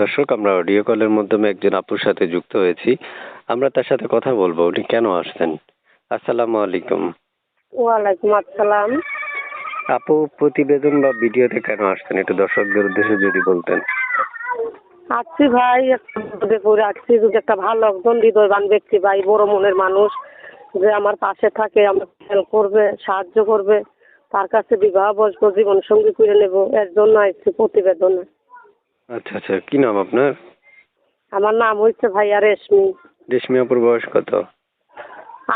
দর্শক, আমরা অডিও কলের মাধ্যমে একজন আপুর সাথে যুক্ত হয়েছি। আমরা তার সাথে কথা বলবো উনি কেন আসছেন। আসসালামু আলাইকুম। ওয়ালাইকুম আসসালাম। আপু, প্রতিবেদন বা ভিডিওতে কেন আসছেন একটু দর্শকদের উদ্দেশ্যে যদি বলতেন। আসছি ভাই, বিপদে পড়ে আসছি। যদি একটা ভালো একজন হৃদয়বান ব্যক্তি ভাই, বড় মনের মানুষ, যে আমার পাশে থাকে, আমাকে হেল্প করবে, সাহায্য করবে, তার কাছে বিবাহ বসবো, জীবন সঙ্গী করে নেব, এর জন্য আসছি প্রতিবেদনে। আচ্ছা আচ্ছা, কি নাম আপনার? আমার নাম হচ্ছে ভাইয়া রেশমি। রেশমি আপুর বয়স কত?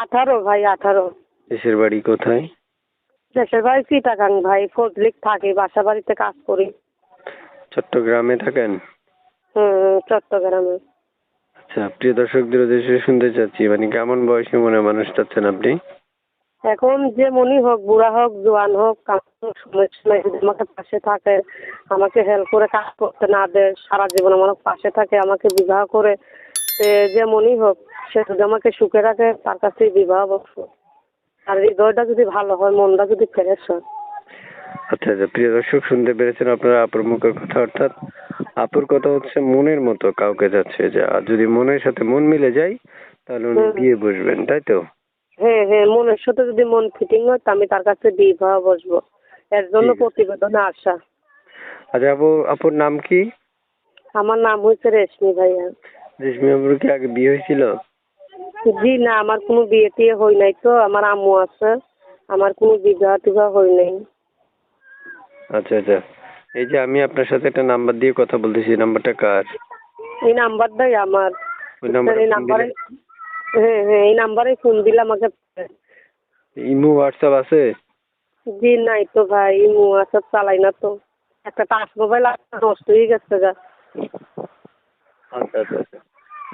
18 ভাই, 18। দেশের বাড়ি কোথায়? দেশের বাড়ি চিটাগাং ভাই, ফজলিক থাকি, বাসা বাড়িতে কাজ করি। চট্টগ্রামে থাকেন? চট্টগ্রামে। আচ্ছা, প্রিয় দর্শকদের উদ্দেশ্যে শুনতে চাচ্ছি, মানে কেমন বয়সী মনে মানুষ চাচ্ছেন আপনি? এখন যে মনি হোক, বুড়া হোক, জোয়ান হোক, কারো সমস্যা নাই। যদি আমাকে পাশে থাকে, আমাকে হেল্প করে কাজ করতে না দেয়, সারা জীবন আমার পাশে থাকে, আমাকে বিবাহ করে, সে যে মনি হোক, সে যদি আমাকে সুখে রাখে, তার কাছেই বিবাহ বসবো। আর হৃদয়টা যদি ভালো হয়, মনটা যদি ফ্রেশ হয়। আচ্ছা আচ্ছা, প্রিয় দর্শক শুনতে পেরেছেন আপনারা আপুর মুখের কথা। অর্থাৎ আপুর কথা হচ্ছে মনের মতো কাউকে যাচ্ছে, যে আর যদি মনের সাথে মন মিলে যায় তাহলে উনি বিয়ে বসবেন, তাই তো? হ্যাঁ হ্যাঁ, মনের সাথে যদি মন ফিটিং হয়, তা আমি তার কাছে বিবাহ বসবো। এর জন্য ঠিক আছে। প্রতিবেদনে আসা। আচ্ছা আপু, আপুর নাম কি? আমার নাম হচ্ছে রেশমি ভাইয়া। রেশমি আপুর কি আগে বিয়ে হয়েছিল? জি না, আমার কোনো বিয়ে টিয়ে হয় নাই তো। আমার আম্মু আছে, আমার কোনো বিবাহ টিবাহ হয় নাই। আচ্ছা আচ্ছা, এই যে আমি আপনার সাথে একটা নাম্বার দিয়ে কথা বলতেছি, এই নাম্বারটা কার? এই নাম্বারটাই আমার। ওই নাম্বারে এই ফোন দিলে নাম্বারে, হ্যাঁ হ্যাঁ, এই নাম্বারে ফোন দিলে আমাকে। ইমো হোয়াটসঅ্যাপ আছে? জি নাই তো ভাই, হোয়াটসঅ্যাপ চালাই না তো। একটা টাচ মোবাইল নষ্ট হয়ে গেছে গা। আচ্ছা আচ্ছা আচ্ছা,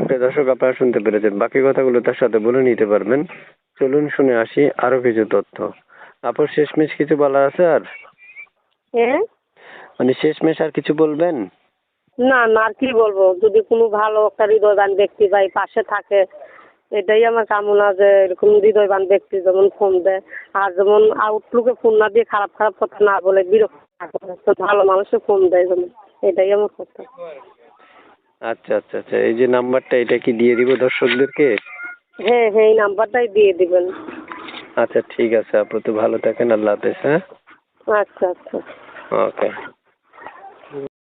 প্রিয় দর্শক আপনারা শুনতে পেরেছেন, বাকি কথাগুলো তার সাথে বলে নিতে পারবেন। চলুন শুনে আসি আরো কিছু তথ্য। আপুর শেষমেশ কিছু বলার আছে আর? হ্যাঁ, মানে শেষমেশ আর কিছু বলবেন? না না, আর কি বলবো। যদি কোনো ভালো একটা হৃদয়বান ব্যক্তি ভাই পাশে থাকে, এটাই আমার কামনা, যে এরকম হৃদয়বান ব্যক্তি যেমন ফোন দেয়। আর যেমন আউটলুকে ফোন না দিয়ে খারাপ খারাপ কথা না বলে, বিরক্ত না করে, তো ভালো মানুষে ফোন দেয় যেমন, এটাই আমার কথা। আচ্ছা আচ্ছা আচ্ছা, এই যে নাম্বারটা, এটা কি দিয়ে দিব দর্শকদেরকে? হ্যাঁ হ্যাঁ, এই নাম্বারটাই দিয়ে দিবেন। আচ্ছা ঠিক আছে আপু, তো ভালো থাকেন, আল্লাহ হাফেজ। হ্যাঁ, আচ্ছা আচ্ছা। ওকে।